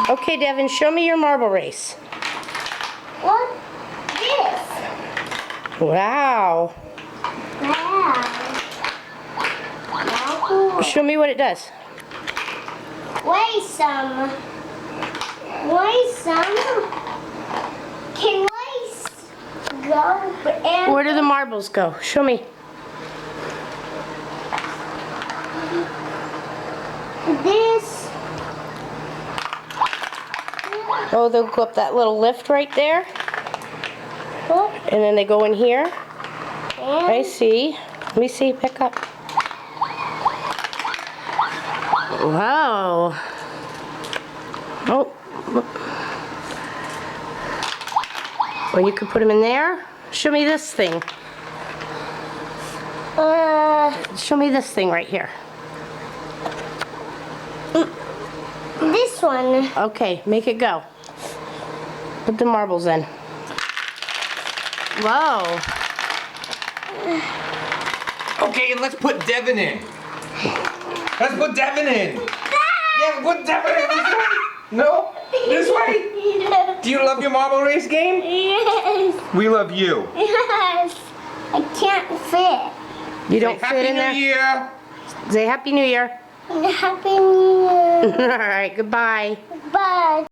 Okay, Devin, show me your marble race. What? This. Wow. Wow. Show me what it does. Wait some. Can waste go and Where do the marbles go? Show me. this? Oh, they'll go up that little lift right there. What? And then they go in here. I And see. Let me see. Pick up. Wow. Oh. Well, you could put them in there. Show me this thing. Show me this thing right here. this one. Okay, make it go. Put the marbles in. Whoa. Okay, let's put Devin in. Let's put Devin in. Yeah, put Devin in this way. No? This way? Do you love your marble race game? Yes. We love you. Yes. I can't fit. You don't Happy fit in New there? Year. Say Happy New Year. Happy New Year. All right, goodbye. Bye.